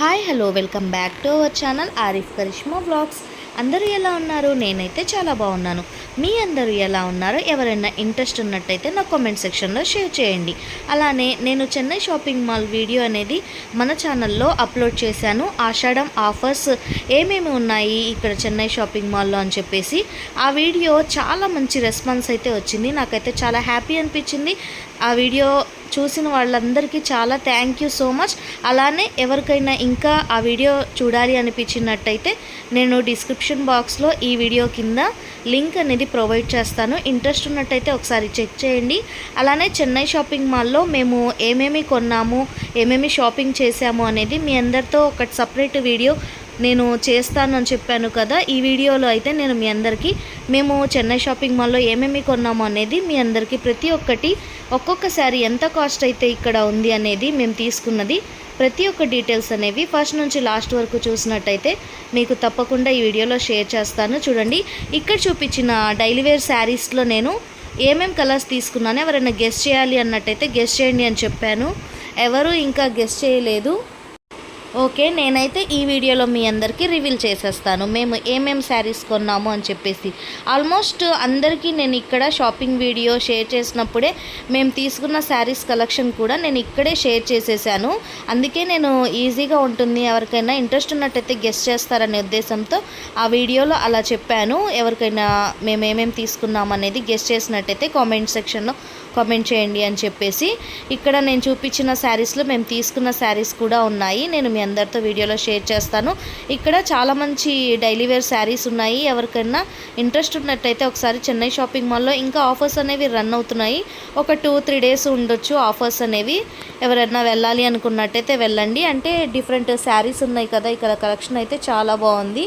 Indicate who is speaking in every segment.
Speaker 1: Hi hello welcome back to our channel Arif Karishma vlogs. అందరూ ఎలా ఉన్నారు? నేనైతే చాలా బాగున్నాను. మీ అందరూ ఎలా ఉన్నారో ఎవరైనా ఇంట్రెస్ట్ ఉన్నట్టయితే నా కామెంట్ సెక్షన్లో షేర్ చేయండి. అలానే నేను చెన్నై షాపింగ్ మాల్ వీడియో అనేది మన ఛానల్లో అప్లోడ్ చేశాను. ఆషాఢం ఆఫర్స్ ఏమేమి ఉన్నాయి ఇక్కడ చెన్నై షాపింగ్ మాల్లో అని చెప్పేసి ఆ వీడియో చాలా మంచి రెస్పాన్స్ అయితే వచ్చింది. నాకైతే చాలా హ్యాపీ అనిపించింది. ఆ వీడియో చూసిన వాళ్ళందరికీ చాలా థ్యాంక్ యూ సో మచ్. అలానే ఎవరికైనా ఇంకా ఆ వీడియో చూడాలి అనిపించినట్టయితే నేను డిస్క్రిప్షన్ బాక్స్లో ఈ వీడియో కింద లింక్ అనేది ప్రొవైడ్ చేస్తాను. ఇంట్రెస్ట్ ఉన్నట్టయితే ఒకసారి చెక్ చేయండి. అలానే చెన్నై షాపింగ్ మాల్లో మేము ఏమేమి కొన్నాము, ఏమేమి షాపింగ్ చేసాము అనేది మీ అందరితో ఒక సపరేట్ వీడియో నేను చేస్తాను అని చెప్పాను కదా. ఈ వీడియోలో అయితే నేను మీ అందరికీ మేము చెన్నై షాపింగ్ మాల్లో ఏమేమి కొన్నాము అనేది మీ అందరికీ ప్రతి ఒక్కటి ఒక్కొక్కసారి ఎంత కాస్ట్ అయితే ఇక్కడ ఉంది అనేది మేము తీసుకున్నది ప్రతి ఒక్క డీటెయిల్స్ అనేవి ఫస్ట్ నుంచి లాస్ట్ వరకు చూసినట్టయితే మీకు తప్పకుండా ఈ వీడియోలో షేర్ చేస్తాను. చూడండి, ఇక్కడ చూపించిన డైలీ వేర్ శారీస్లో నేను ఏమేం కలర్స్ తీసుకున్నాను ఎవరైనా గెస్ చేయాలి అన్నట్టయితే గెస్ చేయండి అని చెప్పాను. ఎవరు ఇంకా గెస్ చేయలేదు. ఓకే, నేనైతే ఈ వీడియోలో మీ అందరికీ రివీల్ చేసేస్తాను మేము ఏమేమి శారీస్ కొన్నాము అని చెప్పేసి. ఆల్మోస్ట్ అందరికీ నేను ఇక్కడ షాపింగ్ వీడియో షేర్ చేసినప్పుడే మేము తీసుకున్న శారీస్ కలెక్షన్ కూడా నేను ఇక్కడే షేర్ చేసేసాను. అందుకే నేను ఈజీగా ఉంటుంది, ఎవరికైనా ఇంట్రెస్ట్ ఉన్నట్టయితే గెస్ చేస్తారనే ఉద్దేశంతో ఆ వీడియోలో అలా చెప్పాను. ఎవరికైనా మేము ఏమేమి తీసుకున్నాము అనేది గెస్ చేసినట్టయితే కామెంట్ సెక్షన్లో కామెంట్ చేయండి అని చెప్పేసి. ఇక్కడ నేను చూపించిన శారీస్లో మేము తీసుకున్న శారీస్ కూడా ఉన్నాయి, నేను మీ అందరితో వీడియోలో షేర్ చేస్తాను. ఇక్కడ చాలా మంచి డైలీ వేర్ శారీస్ ఉన్నాయి. ఎవరికైనా ఇంట్రెస్ట్ ఉన్నట్టయితే ఒకసారి చెన్నై షాపింగ్ మాల్లో ఇంకా ఆఫర్స్ అనేవి రన్ అవుతున్నాయి. ఒక 2-3 డేస్ ఉండొచ్చు ఆఫర్స్ అనేవి. ఎవరైనా వెళ్ళాలి అనుకున్నట్టయితే వెళ్ళండి. అంటే డిఫరెంట్ శారీస్ ఉన్నాయి కదా, ఇక్కడ కలెక్షన్ అయితే చాలా బాగుంది.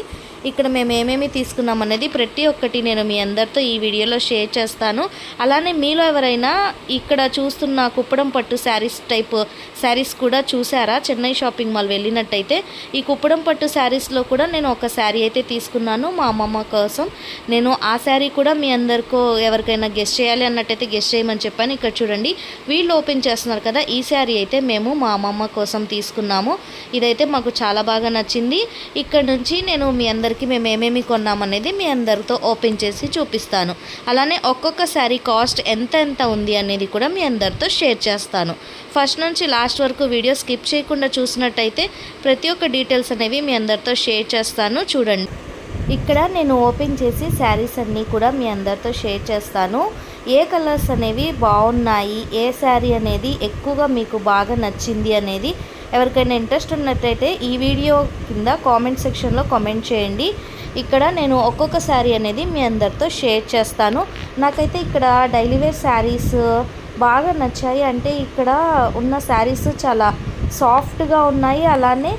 Speaker 1: ఇక్కడ మేము ఏమేమి తీసుకున్నాం అనేది ప్రతి ఒక్కటి నేను మీ అందరితో ఈ వీడియోలో షేర్ చేస్తాను. అలానే మీలో ఎవరైనా ఇక్కడ చూస్తున్న కుప్పడం పట్టు శారీస్ టైప్ శారీస్ కూడా చూసారా చెన్నై షాపింగ్ మాల్ వెళ్ళినట్టయితే? ఈ కుప్పడం పట్టు శారీస్లో కూడా నేను ఒక శారీ అయితే తీసుకున్నాను మా అమ్మమ్మ కోసం. నేను ఆ శారీ కూడా మీ అందరికో ఎవరికైనా గెస్ట్ చేయాలి అన్నట్టయితే గెస్ట్ చేయమని చెప్పాను. ఇక్కడ చూడండి, వీళ్ళు ఓపెన్ చేస్తున్నారు కదా, ఈ శారీ అయితే మేము మా అమ్మమ్మ కోసం తీసుకున్నాము. ఇదైతే మాకు చాలా బాగా నచ్చింది. ఇక్కడ నుంచి నేను మీ అందరికీ మేము ఏమేమి కొన్నామనేది మీ అందరితో ఓపెన్ చేసి చూపిస్తాను. అలానే ఒక్కొక్క శారీ కాస్ట్ ఎంత ఉంది అనేది కూడా మీ అందరితో షేర్ చేస్తాను. ఫస్ట్ నుంచి లాస్ట్ వరకు వీడియో స్కిప్ చేయకుండా చూసినట్టయితే ప్రతి ఒక్క డీటెయిల్స్ అనేవి మీ అందరితో షేర్ చేస్తాను. చూడండి, ఇక్కడ నేను ఓపెన్ చేసి శారీస్ అన్నీ కూడా మీ అందరితో షేర్ చేస్తాను. ఏ కలర్స్ అనేవి బాగున్నాయి, ఏ శారీ అనేది ఎక్కువగా మీకు బాగా నచ్చింది అనేది ఎవరికైనా ఇంట్రెస్ట్ ఉన్నట్టయితే ఈ వీడియో కింద కామెంట్ సెక్షన్లో కామెంట్ చేయండి. ఇక్కడ నేను ఒక్కొక్క శారీ అనేది మీ అందరితో షేర్ చేస్తాను. నాకైతే ఇక్కడ డైలీ వేర్ శారీస్ బాగా నచ్చాయి. అంటే ఇక్కడ ఉన్న శారీస్ చాలా సాఫ్ట్గా ఉన్నాయి, అలానే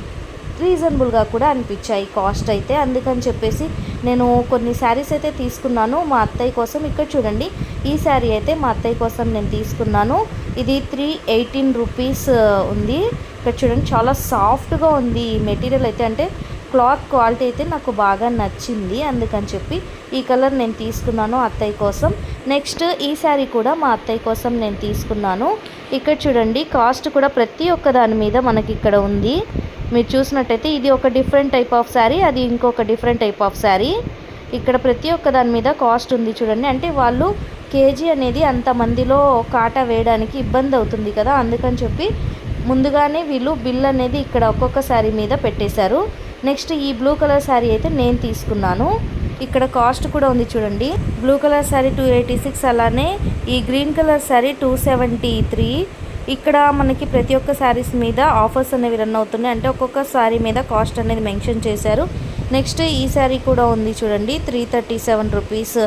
Speaker 1: రీజనబుల్గా కూడా అనిపించాయి కాస్ట్ అయితే. అందుకని చెప్పేసి నేను కొన్ని శారీస్ అయితే తీసుకున్నాను మా అత్తయ్య కోసం. ఇక్కడ చూడండి, ఈ శారీ అయితే మా అత్తయ్య కోసం నేను తీసుకున్నాను. ఇది 318 రూపీస్ ఉంది. ఇక్కడ చూడండి, చాలా సాఫ్ట్గా ఉంది ఈ మెటీరియల్ అయితే. అంటే క్లాత్ క్వాలిటీ అయితే నాకు బాగా నచ్చింది. అందుకని చెప్పి ఈ కలర్ నేను తీసుకున్నాను అత్తయ్య కోసం. నెక్స్ట్ ఈ శారీ కూడా మా అత్తయ్య కోసం నేను తీసుకున్నాను. ఇక్కడ చూడండి, కాస్ట్ కూడా ప్రతి ఒక్క దాని మీద మనకి ఇక్కడ ఉంది. మీరు చూసినట్టయితే ఇది ఒక డిఫరెంట్ టైప్ ఆఫ్ శారీ, అది ఇంకొక డిఫరెంట్ టైప్ ఆఫ్ శారీ. ఇక్కడ ప్రతి ఒక్క దాని మీద కాస్ట్ ఉంది చూడండి. అంటే వాళ్ళు కేజీ అనేది అంతమందిలో కాటా వేయడానికి ఇబ్బంది అవుతుంది కదా, అందుకని చెప్పి ముందుగానే వీళ్ళు బిల్ అనేది ఇక్కడ ఒక్కొక్క శారీ మీద పెట్టేశారు. నెక్స్ట్ ఈ బ్లూ కలర్ శారీ అయితే నేను తీసుకున్నాను. ఇక్కడ కాస్ట్ కూడా ఉంది చూడండి. బ్లూ కలర్ శారీ 286, అలానే ఈ గ్రీన్ కలర్ శారీ 273. ఇక్కడ మనకి ప్రతి ఒక్క శారీస్ మీద ఆఫర్స్ అనేవి రన్ అవుతున్నాయి. అంటే ఒక్కొక్క శారీ మీద కాస్ట్ అనేది మెన్షన్ చేశారు. నెక్స్ట్ ఈ శారీ కూడా ఉంది చూడండి, 337 రూపీస్.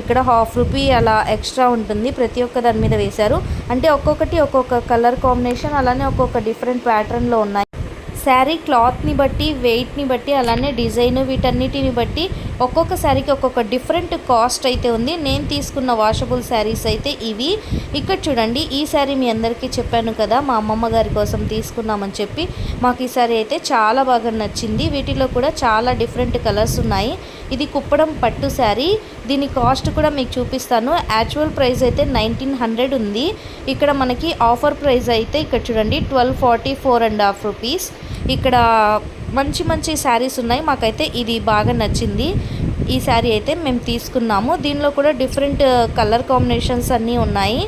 Speaker 1: ఇక్కడ ½ రూపీ అలా ఎక్స్ట్రా ఉంటుంది, ప్రతి ఒక్క దాని మీద వేశారు. అంటే ఒక్కొక్కటి ఒక్కొక్క కలర్ కాంబినేషన్, అలానే ఒక్కొక్క డిఫరెంట్ ప్యాటర్న్లో ఉన్నాయి. శారీ క్లాత్ని బట్టి, వెయిట్ని బట్టి, అలానే డిజైన్, వీటన్నిటిని బట్టి ఒక్కొక్క శారీకి ఒక్కొక్క డిఫరెంట్ కాస్ట్ అయితే ఉంది. నేను తీసుకున్న వాషబుల్ శారీస్ అయితే ఇవి. ఇక్కడ చూడండి, ఈ శారీ మీ అందరికీ చెప్పాను కదా మా అమ్మమ్మ గారి కోసం తీసుకున్నామని చెప్పి. మాకు ఈ శారీ అయితే చాలా బాగా నచ్చింది. వీటిలో కూడా చాలా డిఫరెంట్ కలర్స్ ఉన్నాయి. ఇది కుప్పడం పట్టు శారీ. దీని కాస్ట్ కూడా మీకు చూపిస్తాను. యాక్చువల్ ప్రైస్ అయితే 1900 ఉంది. ఇక్కడ మనకి ఆఫర్ ప్రైస్ అయితే ఇక్కడ చూడండి 1244.5 రూపీస్. ఇక్కడ మంచి మంచి శారీస్ ఉన్నాయి. మాకైతే ఇది బాగా నచ్చింది. ఈ శారీ అయితే మేము తీసుకున్నాము. దీనిలో కూడా డిఫరెంట్ కలర్ కాంబినేషన్స్ అన్నీ ఉన్నాయి.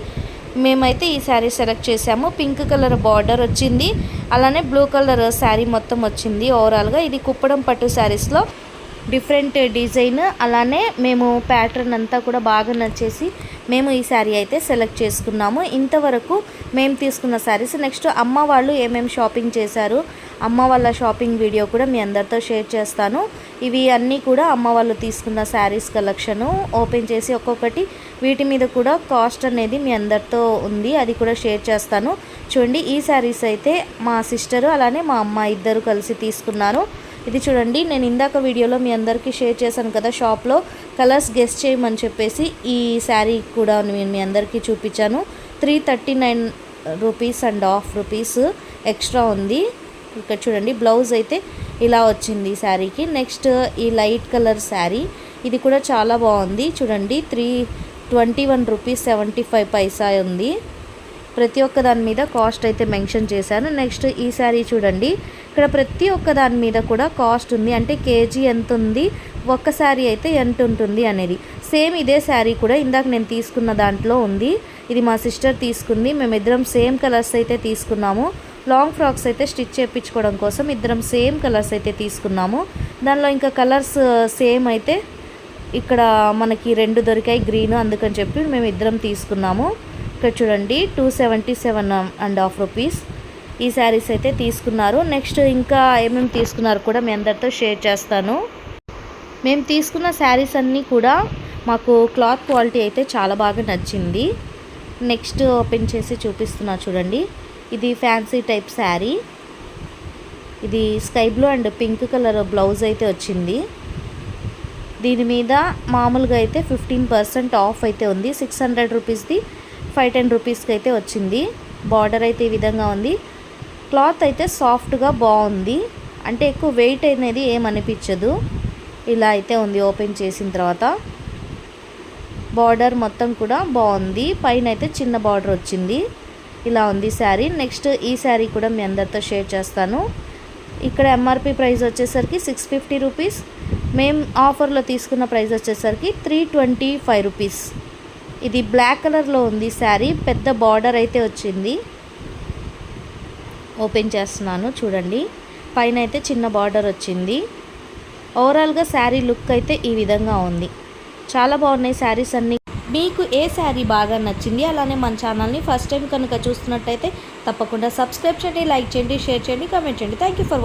Speaker 1: మేమైతే ఈ శారీ సెలెక్ట్ చేసాము. పింక్ కలర్ బార్డర్ వచ్చింది, అలానే బ్లూ కలర్ శారీ మొత్తం వచ్చింది. ఓవరాల్గా ఇది కుప్పడం పట్టు శారీస్లో డిఫరెంట్ డిజైన్, అలానే మేము ప్యాటర్న్ అంతా కూడా బాగా నచ్చేసి మేము ఈ శారీ అయితే సెలెక్ట్ చేసుకున్నాము. ఇంతవరకు మేము తీసుకున్న శారీస్. నెక్స్ట్ అమ్మ వాళ్ళు ఏమేమి షాపింగ్ చేశారు, అమ్మ వాళ్ళ షాపింగ్ వీడియో కూడా మీ అందరితో షేర్ చేస్తాను. ఇవి అన్నీ కూడా అమ్మ వాళ్ళు తీసుకున్న శారీస్ కలెక్షను ఓపెన్ చేసి ఒక్కొక్కటి వీటి మీద కూడా కాస్ట్ అనేది మీ అందరితో ఉంది, అది కూడా షేర్ చేస్తాను. చూడండి, ఈ శారీస్ అయితే మా సిస్టరు అలానే మా అమ్మ ఇద్దరు కలిసి తీసుకున్నారు. ఇది చూడండి, నేను ఇందాక వీడియోలో మీ అందరికీ షేర్ చేశాను కదా, షాప్లో కలర్స్ గెస్ చేయమని చెప్పేసి ఈ శారీ కూడా నేను మీ అందరికీ చూపించాను. 339.5 రూపీస్ ఎక్స్ట్రా ఉంది. ఇక్కడ చూడండి, బ్లౌజ్ అయితే ఇలా వచ్చింది ఈ శారీకి. నెక్స్ట్ ఈ లైట్ కలర్ శారీ, ఇది కూడా చాలా బాగుంది. చూడండి, 321 రూపీస్ 75 పైసా ఉంది. ప్రతి ఒక్క దాని మీద కాస్ట్ అయితే మెన్షన్ చేశాను. నెక్స్ట్ ఈ శారీ చూడండి, ఇక్కడ ప్రతి ఒక్క దాని మీద కూడా కాస్ట్ ఉంది, అంటే కేజీ ఎంత ఉంది, ఒక్క శారీ అయితే ఎంత ఉంటుంది అనేది. సేమ్ ఇదే శారీ కూడా ఇందాక నేను తీసుకున్న దాంట్లో ఉంది. ఇది మా సిస్టర్ తీసుకుంది. మేమిద్దరం సేమ్ కలర్స్ అయితే తీసుకున్నాము. లాంగ్ ఫ్రాక్స్ అయితే స్టిచ్ చేయించుకోవడం కోసం ఇద్దరం సేమ్ కలర్స్ అయితే తీసుకున్నాము. దానిలో ఇంకా కలర్స్ సేమ్ అయితే ఇక్కడ మనకి 2 దొరికాయి గ్రీన్, అందుకని చెప్పి మేము ఇద్దరం తీసుకున్నాము. ఇక్కడ చూడండి 277.5 రూపీస్ ఈ శారీస్ అయితే తీసుకున్నారు. నెక్స్ట్ ఇంకా ఏమేమి తీసుకున్నారు కూడా మీ అందరితో షేర్ చేస్తాను. మేము తీసుకున్న శారీస్ అన్నీ కూడా మాకు క్లాత్ క్వాలిటీ అయితే చాలా బాగా నచ్చింది. నెక్స్ట్ ఓపెన్ చేసి చూపిస్తున్నా చూడండి, ఇది ఫ్యాన్సీ టైప్ శారీ. ఇది sky blue and pink colour blouse అయితే వచ్చింది. దీని మీద మామూలుగా అయితే 15% ఆఫ్ అయితే ఉంది. 600 రూపీస్ది 510 రూపీస్కి అయితే వచ్చింది. బార్డర్ అయితే ఈ విధంగా ఉంది. క్లాత్ అయితే సాఫ్ట్గా బాగుంది, అంటే ఎక్కువ వెయిట్ అనేది ఏమనిపించదు. ఇలా అయితే ఉంది ఓపెన్ చేసిన తర్వాత. బార్డర్ మొత్తం కూడా బాగుంది, పైన అయితే చిన్న బార్డర్ వచ్చింది. ఇలా ఉంది శారీ. నెక్స్ట్ ఈ శారీ కూడా మీ అందరితో షేర్ చేస్తాను. ఇక్కడ ఎంఆర్పి ప్రైస్ వచ్చేసరికి 650 రూపీస్, మేము ఆఫర్లో తీసుకున్న ప్రైస్ వచ్చేసరికి 325 రూపీస్. ఇది బ్లాక్ కలర్లో ఉంది శారీ, పెద్ద బార్డర్ అయితే వచ్చింది. ఓపెన్ చేస్తున్నాను చూడండి, పైన అయితే చిన్న బార్డర్ వచ్చింది. ఓవరాల్గా శారీ లుక్ అయితే ఈ విధంగా ఉంది. చాలా బాగున్నాయి శారీస్ అన్నీ. మీకు ఏ శారీ బాగా నచ్చింది? అలానే మన ఛానల్ని ఫస్ట్ టైం కనుక చూస్తున్నట్టయితే తప్పకుండా సబ్స్క్రైబ్ చేయండి, లైక్ చేయండి, షేర్ చేయండి, కామెంట్ చేయండి. Thank you for watching.